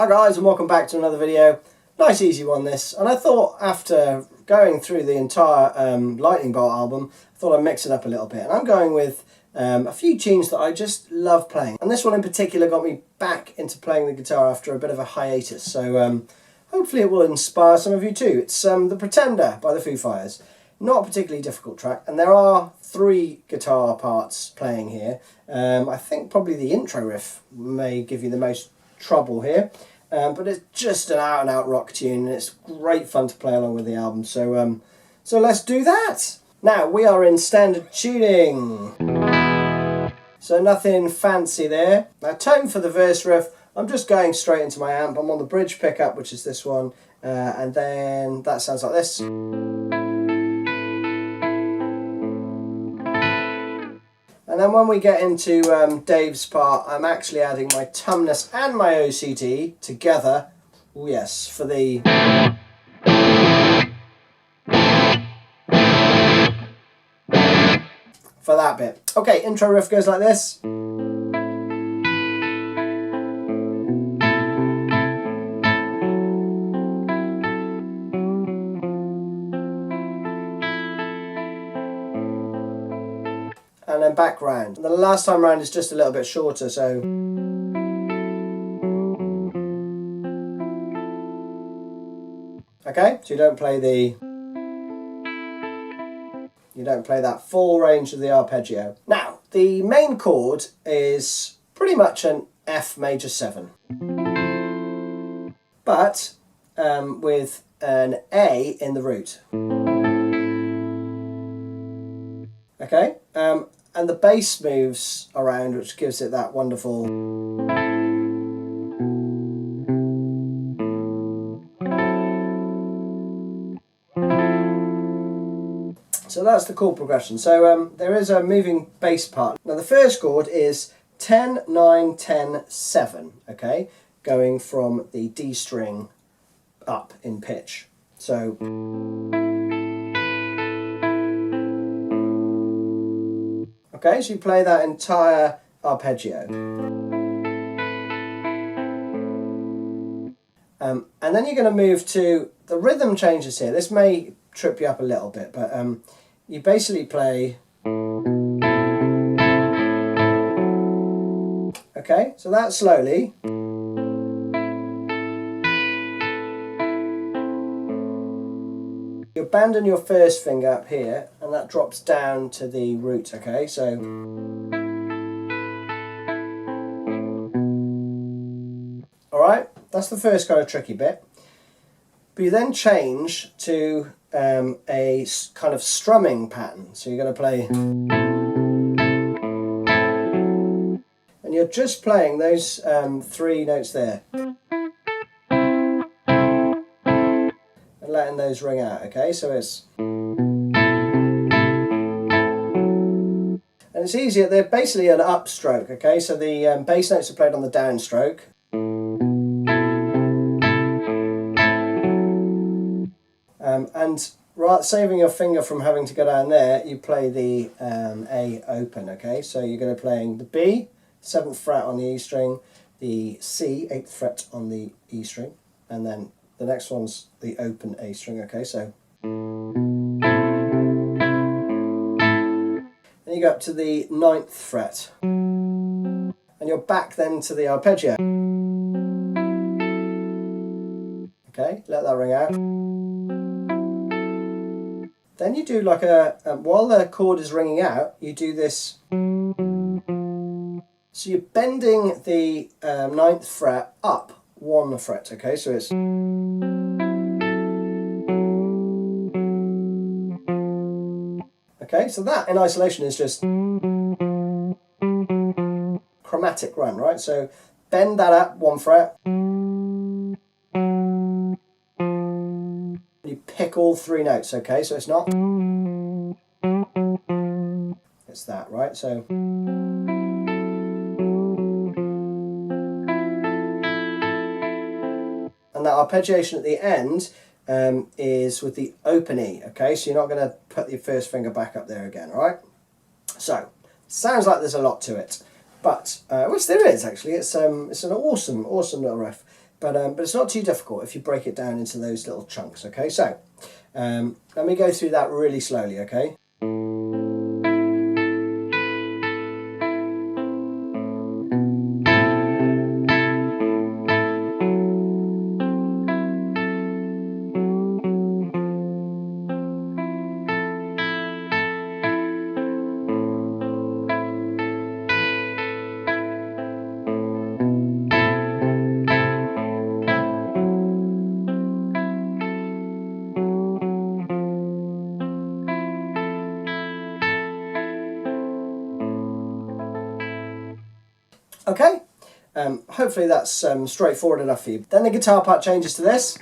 Hi guys, and welcome back to another video. Nice easy one this, and I thought after going through the entire Lightning Bolt album, I thought I'd mix it up a little bit, and I'm going with a few tunes that I just love playing, and this one in particular got me back into playing the guitar after a bit of a hiatus, so hopefully it will inspire some of you too. It's The Pretender by the Foo Fighters. Not a particularly difficult track, and there are 3 guitar parts playing here. I think probably the intro riff may give you the most trouble here, but it's just an out-and-out rock tune, and it's great fun to play along with the album, so let's do that! Now, we are in standard tuning, so nothing fancy there. Now, tone for the verse riff, I'm just going straight into my amp. I'm on the bridge pickup, which is this one, and then that sounds like this. And then when we get into Dave's part, I'm actually adding my tumnus and my OCT together. Oh yes, for the... for that bit. Okay, intro riff goes like this. And then back round. And the last time round is just a little bit shorter, so... Okay, so you don't play that full range of the arpeggio. Now, the main chord is pretty much an F major 7. But with an A in the root. Okay, and the bass moves around, which gives it that wonderful... So that's the chord progression. So there is a moving bass part. Now the first chord is 10, 9, 10, 7, okay? Going from the D string up in pitch. So... Okay, so you play that entire arpeggio. And then you're going to move to the rhythm changes here. This may trip you up a little bit, but you basically play... Okay, so that slowly. You abandon your first finger up here, and that drops down to the root, okay? So... Alright, that's the first kind of tricky bit. But you then change to a kind of strumming pattern. So you're going to play... And you're just playing those 3 notes there. Letting those ring out, okay? So it's... And it's easier, they're basically an upstroke, okay? So the bass notes are played on the downstroke. And saving your finger from having to go down there, you play the A open, okay? So you're going to be playing the B, 7th fret on the E string, the C, 8th fret on the E string, and then the next one's the open A string, okay, so... Then you go up to the 9th fret. And you're back then to the arpeggio. Okay, let that ring out. Then you do like a... while the chord is ringing out, you do this... So you're bending the 9th fret up 1 fret, okay, so it's... Okay, so that in isolation is just chromatic run, right? So bend that up 1 fret. You pick all 3 notes, okay, so it's not... It's that, right? So... And that arpeggiation at the end is with the open E, okay? So you're not going to put your first finger back up there again, all right? So, sounds like there's a lot to it, but, which there is actually. It's an awesome little riff. but it's not too difficult if you break it down into those little chunks. Okay, so let me go through that really slowly. Okay. Okay, hopefully that's straightforward enough for you. Then the guitar part changes to this.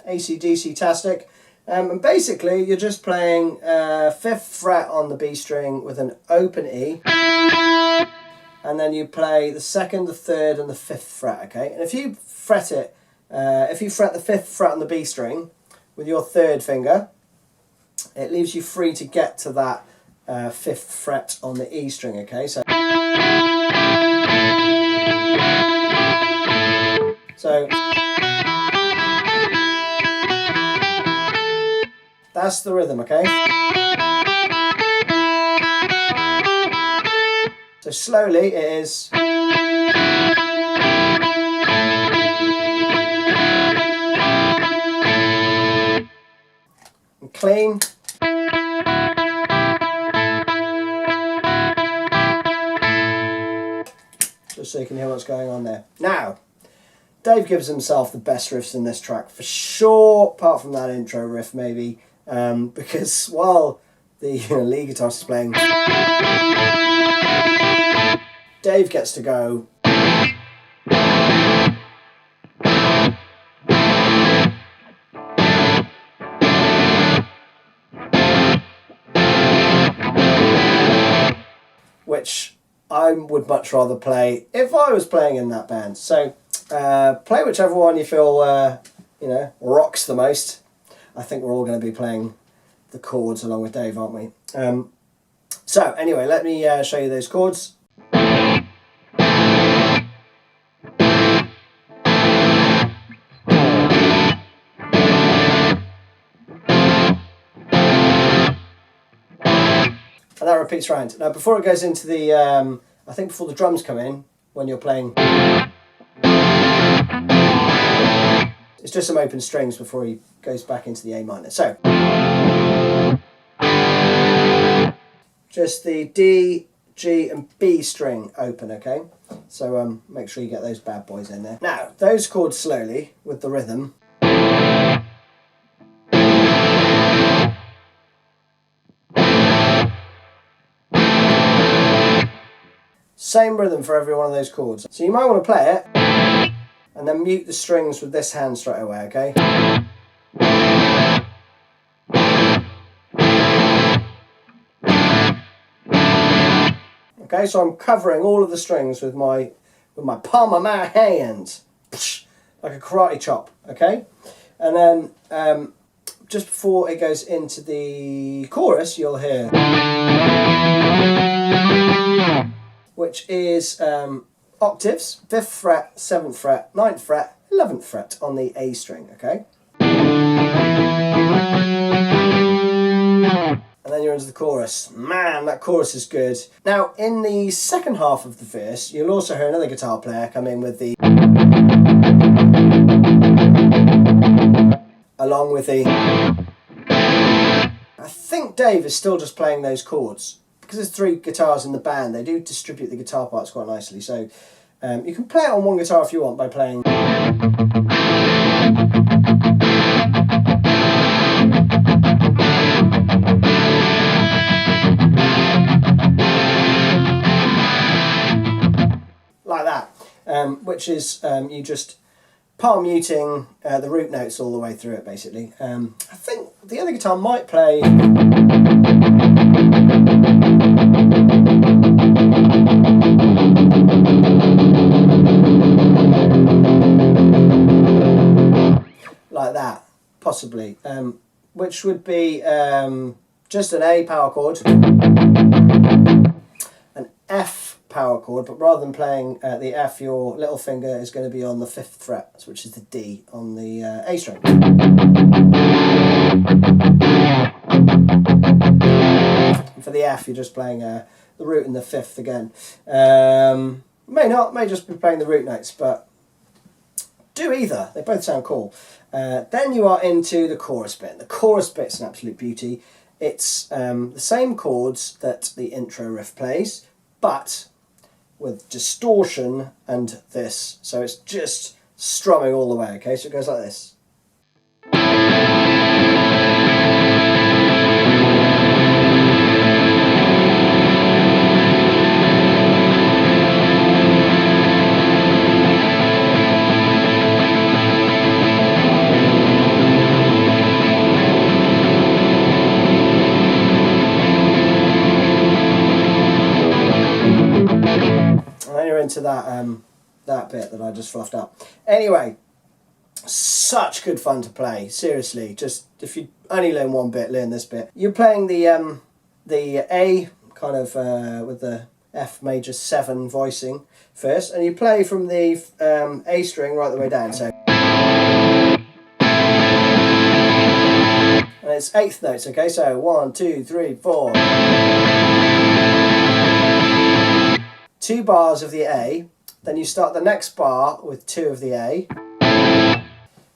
AC/DC-tastic. And basically you're just playing 5th fret on the B string with an open E, and then you play the 2nd, the 3rd and the 5th fret, okay? And if you fret it, if you fret the 5th fret on the B string with your 3rd finger, it leaves you free to get to that 5th fret on the E string, okay? So that's the rhythm, okay? So slowly it is. And clean. Just so you can hear what's going on there. Now, Dave gives himself the best riffs in this track for sure, apart from that intro riff maybe, because while the lead guitarist is playing, Dave gets to go. Which I would much rather play if I was playing in that band. So play whichever one you feel rocks the most. I think we're all going to be playing the chords along with Dave, aren't we? So anyway, let me show you those chords. And that repeats round. Now before it goes into the, I think before the drums come in, when you're playing, it's just some open strings before he goes back into the A minor. So, just the D, G and B string open, okay? So make sure you get those bad boys in there. Now, those chords slowly with the rhythm. Same rhythm for every one of those chords. So you might want to play it and then mute the strings with this hand straight away, okay? Okay, so I'm covering all of the strings with my palm of my hand, like a karate chop, okay? And then just before it goes into the chorus, you'll hear, which is octaves, 5th fret, 7th fret, 9th fret, 11th fret on the A string, okay? And then you're into the chorus. Man, that chorus is good. Now, in the second half of the verse, you'll also hear another guitar player come in with the, along with the, I think Dave is still just playing those chords. Because there's 3 guitars in the band, they do distribute the guitar parts quite nicely. So you can play it on one guitar if you want by playing. Like that, which is you just palm muting the root notes all the way through it, basically. I think the other guitar might play. Like that, possibly, which would be just an A power chord, an F power chord, but rather than playing the F, your little finger is going to be on the 5th fret, which is the D on the A string. And for the F, you're just playing the root and the 5th again. May just be playing the root notes, but do either. They both sound cool. Then you are into the chorus bit. The chorus bit's an absolute beauty. It's the same chords that the intro riff plays, but with distortion and this. So it's just strumming all the way, okay? So it goes like this. Into that bit that I just fluffed up. Anyway, such good fun to play. Seriously, just if you only learn one bit, learn this bit. You're playing the A kind of with the F major 7 voicing first, and you play from the A string right the way down. So, and it's 8th notes. Okay, so 1, 2, 3, 4. 2 bars of the A, then you start the next bar with 2 of the A,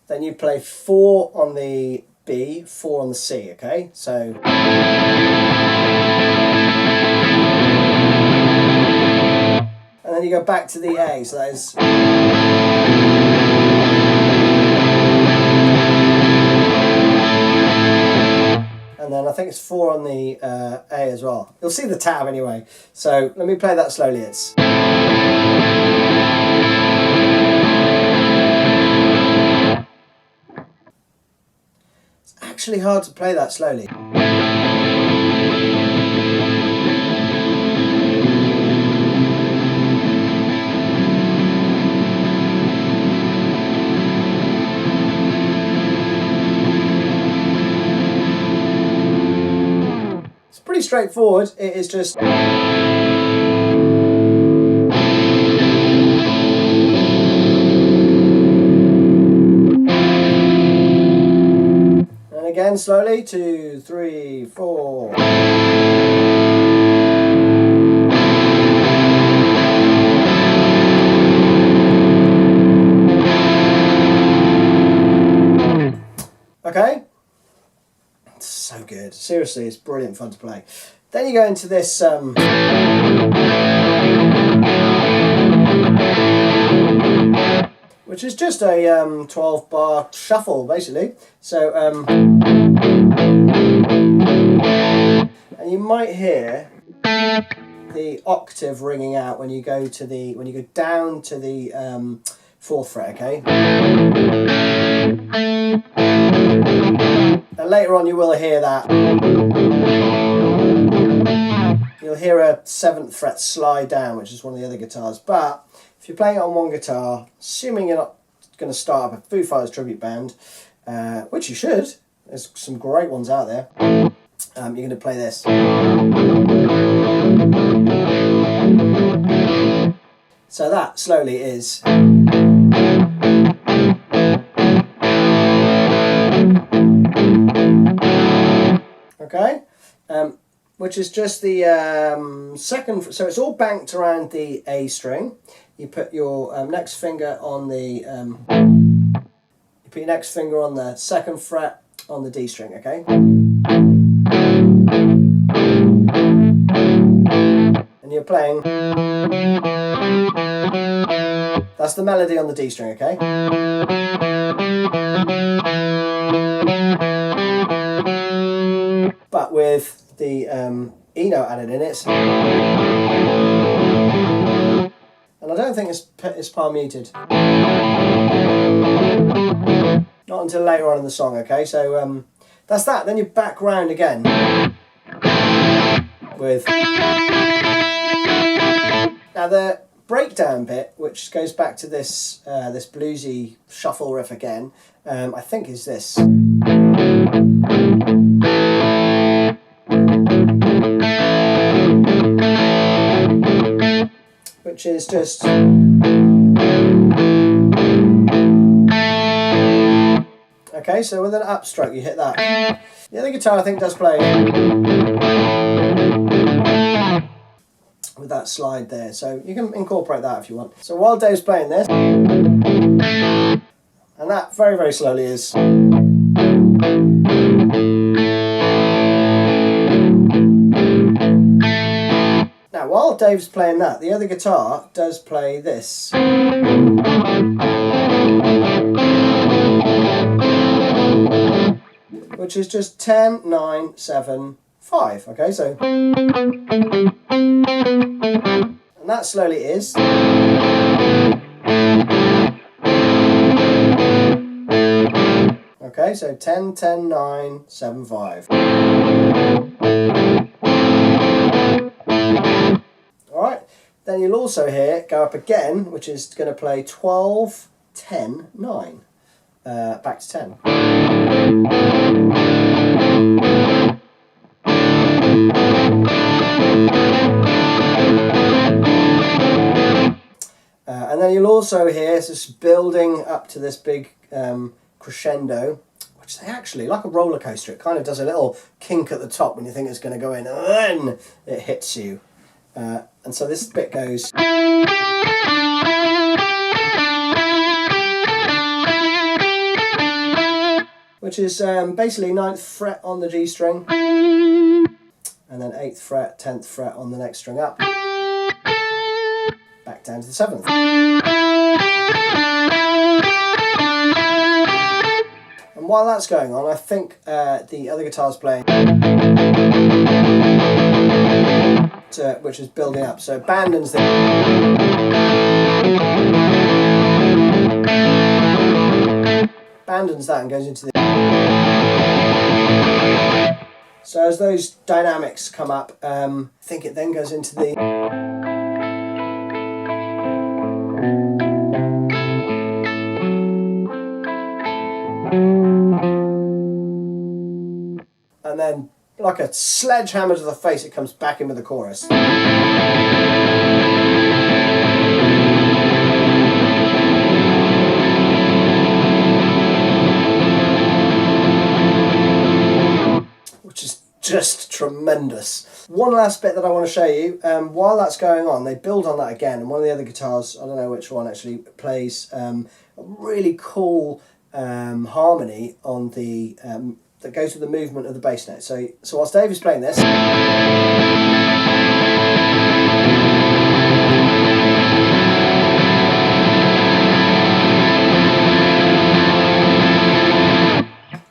then you play 4 on the B, 4 on the C, okay? So, and then you go back to the A, so that is, and then I think it's 4 on the A as well. You'll see the tab anyway. So let me play that slowly. It's actually hard to play that slowly. Pretty straightforward. It is just and again slowly, 2, 3, 4. Okay. So good. Seriously, it's brilliant fun to play. Then you go into this which is just a 12 bar shuffle basically. So and you might hear the octave ringing out when you go down to the 4th fret, okay? And later on you will hear that. You'll hear a 7th fret slide down, which is one of the other guitars. But if you're playing it on one guitar, assuming you're not going to start up a Foo Fighters tribute band, which you should, there's some great ones out there, you're going to play this. So that slowly is. Okay, which is just the 2nd, so it's all banked around the A string. You put your next finger on the 2nd fret on the D string, okay? And you're playing, that's the melody on the D string, okay? But with the E note added in it. And I don't think it's palm muted. Not until later on in the song, okay? So that's that. Then you back round again with. Now the breakdown bit, which goes back to this this bluesy shuffle riff again, I think is this. which is just... Okay, so with an upstroke you hit that. The other guitar I think does play with that slide there, so you can incorporate that if you want. So while Dave's playing this, and that very, very slowly is... Now while Dave's playing that, the other guitar does play this. Which is just 10, 9, 7, 5. Okay, so... And that slowly is... Okay, so 10, 10, 9, 7, 5. Alright, then you'll also hear it go up again, which is going to play 12, 10, 9. Back to 10. And then you'll also hear this building up to this big crescendo, which they actually, like a roller coaster, it kind of does a little kink at the top when you think it's going to go in, and then it hits you. And so this bit goes... which is basically 9th fret on the G string, and then 8th fret, 10th fret on the next string up, back down to the 7th. And while that's going on, I think the other guitar's playing, which is building up. So it abandons the... abandons that and goes into the... So as those dynamics come up, I think it then goes into the... And then, like a sledgehammer to the face, it comes back in with the chorus. Which is just tremendous. One last bit that I want to show you, while that's going on, they build on that again, and one of the other guitars, I don't know which one actually, plays a really cool harmony on the... that goes with the movement of the bass note. So whilst Dave is playing this,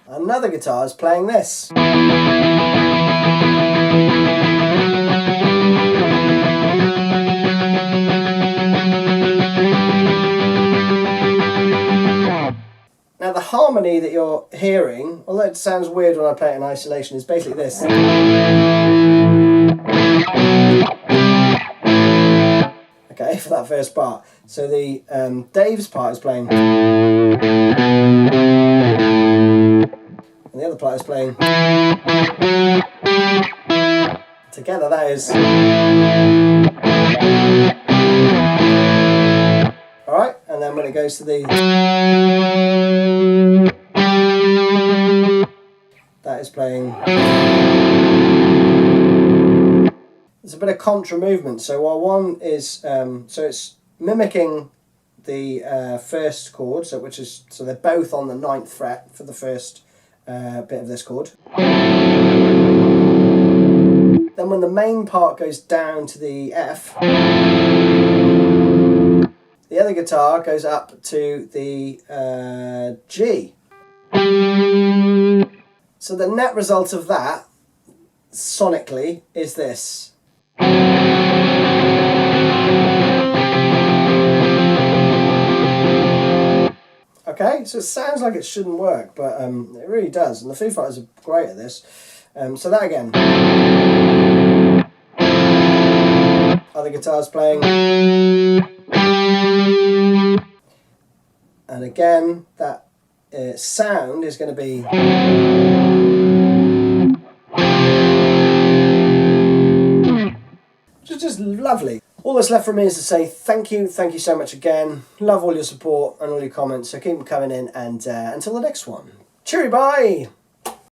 another guitar is playing this. Now the harmony that you're hearing, although it sounds weird when I play it in isolation, is basically this. Okay, for that first part. So the Dave's part is playing, and the other part is playing. Together that is. Alright, and then when it goes to the... that is playing... There's a bit of contra movement, so while one is... so it's mimicking the first chord, so they're both on the 9th fret for the first bit of this chord. Then when the main part goes down to the F, the other guitar goes up to the G. So the net result of that, sonically, is this. Okay, so it sounds like it shouldn't work, but it really does, and the Foo Fighters are great at this. So that again. Other guitars playing. And again, that sound is going to be... which is just lovely. All that's left for me is to say thank you so much again. Love all your support and all your comments, so keep them coming in, and until the next one. Cheery bye!